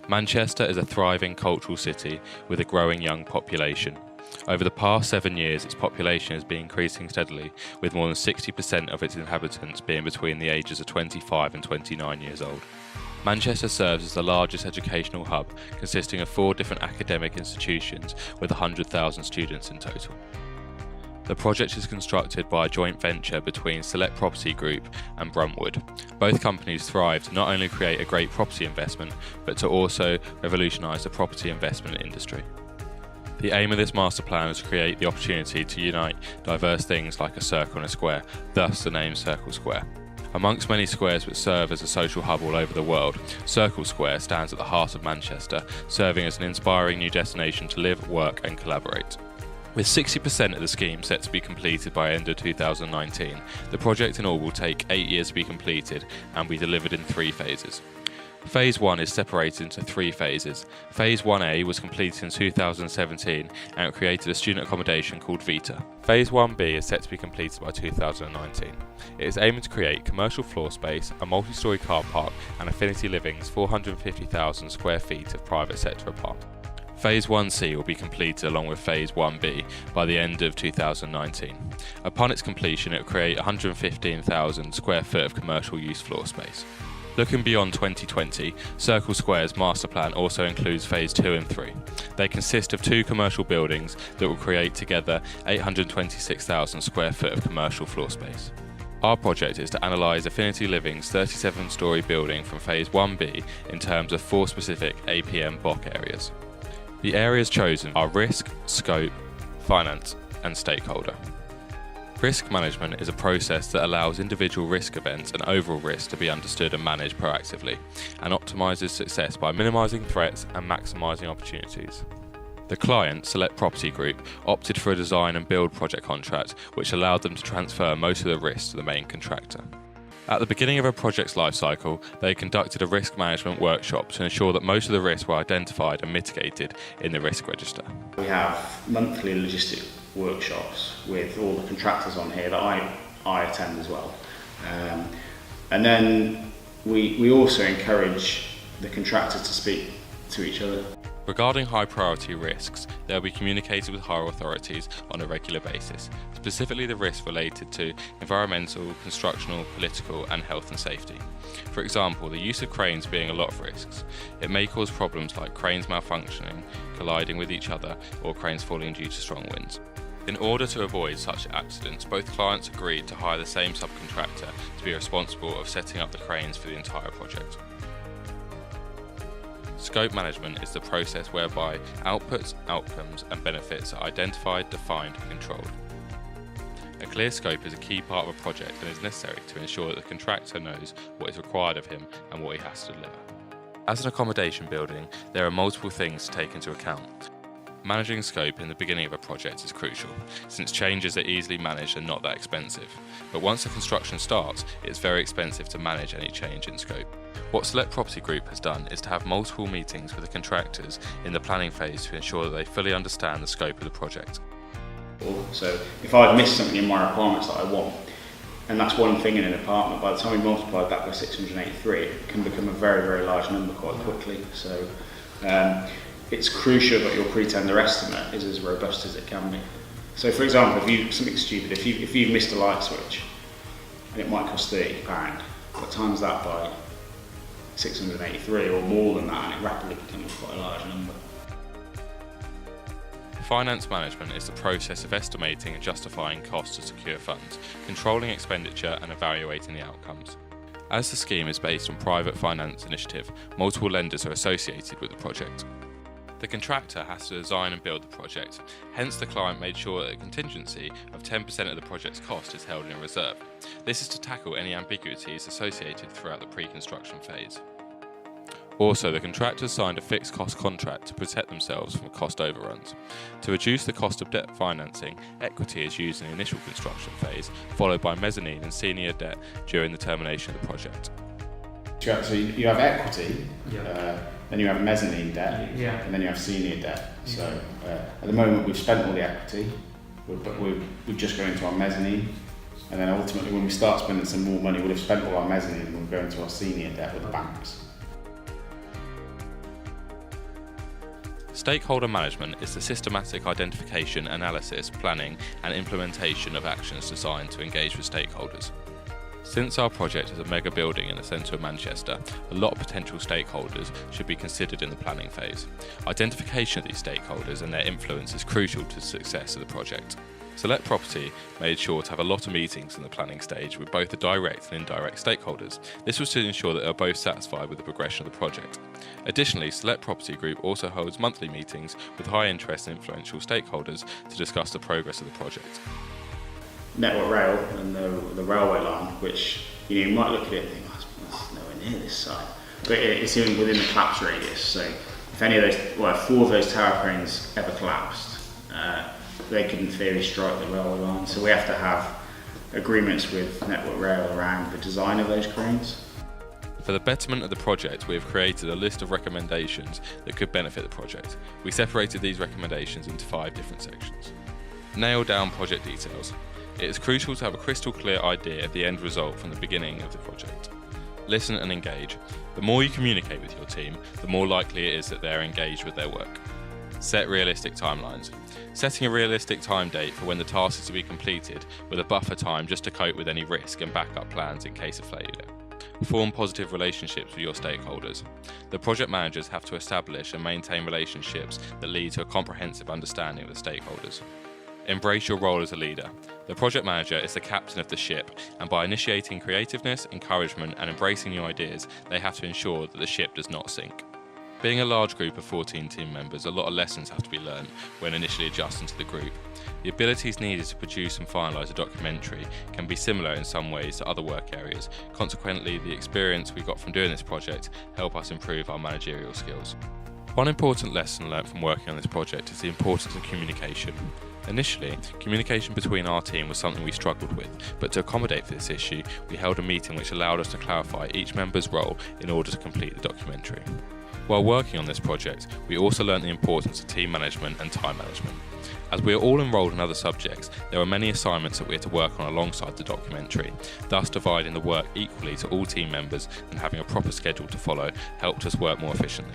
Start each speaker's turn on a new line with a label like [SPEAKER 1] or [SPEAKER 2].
[SPEAKER 1] Manchester is a thriving cultural city with a growing young population. Over the past 7 years, its population has been increasing steadily, with more than 60% of its inhabitants being between the ages of 25 and 29 years old. Manchester serves as the largest educational hub, consisting of 4 different academic institutions with 100,000 students in total. The project is constructed by a joint venture between Select Property Group and Bruntwood. Both companies thrive to not only create a great property investment, but to also revolutionise the property investment industry. The aim of this master plan is to create the opportunity to unite diverse things like a circle and a square, thus the name Circle Square. Amongst many squares which serve as a social hub all over the world, Circle Square stands at the heart of Manchester, serving as an inspiring new destination to live, work and collaborate. With 60% of the scheme set to be completed by end of 2019, the project in all will take 8 years to be completed and be delivered in 3 phases. Phase 1 is separated into 3 phases. Phase 1A was completed in 2017 and it created a student accommodation called Vita. Phase 1B is set to be completed by 2019. It is aiming to create commercial floor space, a multi-storey car park and Affinity Living's 450,000 square feet of private sector apartments. Phase 1C will be completed along with Phase 1B by the end of 2019. Upon its completion, it will create 115,000 square foot of commercial use floor space. Looking beyond 2020, Circle Square's master plan also includes Phase 2 and 3. They consist of 2 commercial buildings that will create together 826,000 square foot of commercial floor space. Our project is to analyse Affinity Living's 37-storey building from Phase 1B in terms of 4 specific APM block areas. The areas chosen are risk, scope, finance and stakeholder. Risk management is a process that allows individual risk events and overall risk to be understood and managed proactively, and optimises success by minimising threats and maximising opportunities. The client, Select Property Group, opted for a design and build project contract which allowed them to transfer most of the risk to the main contractor. At the beginning of a project's life cycle, they conducted a risk management workshop to ensure that most of the risks were identified and mitigated in the risk register.
[SPEAKER 2] We have monthly logistic workshops with all the contractors on here that I attend as well. And then we also encourage the contractors to speak to each other.
[SPEAKER 1] Regarding high priority risks, they will be communicated with higher authorities on a regular basis, specifically the risks related to environmental, constructional, political and health and safety. For example, the use of cranes being a lot of risks. It may cause problems like cranes malfunctioning, colliding with each other or cranes falling due to strong winds. In order to avoid such accidents, both clients agreed to hire the same subcontractor to be responsible of setting up the cranes for the entire project. Scope management is the process whereby outputs, outcomes and benefits are identified, defined and controlled. A clear scope is a key part of a project and is necessary to ensure that the contractor knows what is required of him and what he has to deliver. As an accommodation building, there are multiple things to take into account. Managing scope in the beginning of a project is crucial, since changes are easily managed and not that expensive. But once the construction starts, it's very expensive to manage any change in scope. What Select Property Group has done is to have multiple meetings with the contractors in the planning phase to ensure that they fully understand the scope of the project.
[SPEAKER 2] So if I've missed something in my requirements that I want, and that's one thing in an apartment, by the time we multiply that by 683, it can become a very, very large number quite quickly. So it's crucial that your pre-tender estimate is as robust as it can be. So for example, something stupid, if you've missed a light switch and it might cost £30, but times that by 683 or more than that and it rapidly becomes quite a large number.
[SPEAKER 1] Finance management is the process of estimating and justifying costs to secure funds, controlling expenditure and evaluating the outcomes. As the scheme is based on private finance initiative, multiple lenders are associated with the project. The contractor has to design and build the project, hence the client made sure that a contingency of 10% of the project's cost is held in reserve. This is to tackle any ambiguities associated throughout the pre-construction phase. Also, the contractors signed a fixed cost contract to protect themselves from cost overruns. To reduce the cost of debt financing, equity is used in the initial construction phase, followed by mezzanine and senior debt during the termination of the project.
[SPEAKER 2] So you have equity, then you have mezzanine debt, and then you have senior debt. So at the moment we've spent all the equity, but we've just go into our mezzanine, and then ultimately when we start spending some more money, we'll have spent all our mezzanine and we'll go into our senior debt with the banks.
[SPEAKER 1] Stakeholder management is the systematic identification, analysis, planning and implementation of actions designed to engage with stakeholders. Since our project is a mega building in the centre of Manchester, a lot of potential stakeholders should be considered in the planning phase. Identification of these stakeholders and their influence is crucial to the success of the project. Select Property made sure to have a lot of meetings in the planning stage with both the direct and indirect stakeholders. This was to ensure that they are both satisfied with the progression of the project. Additionally, Select Property Group also holds monthly meetings with high interest and influential stakeholders to discuss the progress of the project.
[SPEAKER 2] Network Rail and the railway line, which you might look at it and think, oh, that's nowhere near this site, but it's even within the collapse radius. So if any of those, well, 4 of those tower cranes ever collapsed, they could in theory strike the railway line. So we have to have agreements with Network Rail around the design of those cranes.
[SPEAKER 1] For the betterment of the project, we have created a list of recommendations that could benefit the project. We separated these recommendations into 5 different sections. Nail down project details. It is crucial to have a crystal clear idea of the end result from the beginning of the project. Listen and engage. The more you communicate with your team, the more likely it is that they are engaged with their work. Set realistic timelines. Setting a realistic time date for when the task is to be completed with a buffer time just to cope with any risk and backup plans in case of failure. Form positive relationships with your stakeholders. The project managers have to establish and maintain relationships that lead to a comprehensive understanding of the stakeholders. Embrace your role as a leader. The project manager is the captain of the ship, and by initiating creativeness, encouragement and embracing new ideas, they have to ensure that the ship does not sink. Being a large group of 14 team members, a lot of lessons have to be learned when initially adjusting to the group. The abilities needed to produce and finalise a documentary can be similar in some ways to other work areas. Consequently, the experience we got from doing this project help us improve our managerial skills. One important lesson learnt from working on this project is the importance of communication. Initially, communication between our team was something we struggled with, but to accommodate for this issue, we held a meeting which allowed us to clarify each member's role in order to complete the documentary. While working on this project, we also learnt the importance of team management and time management. As we are all enrolled in other subjects, there are many assignments that we had to work on alongside the documentary. Thus, dividing the work equally to all team members and having a proper schedule to follow helped us work more efficiently.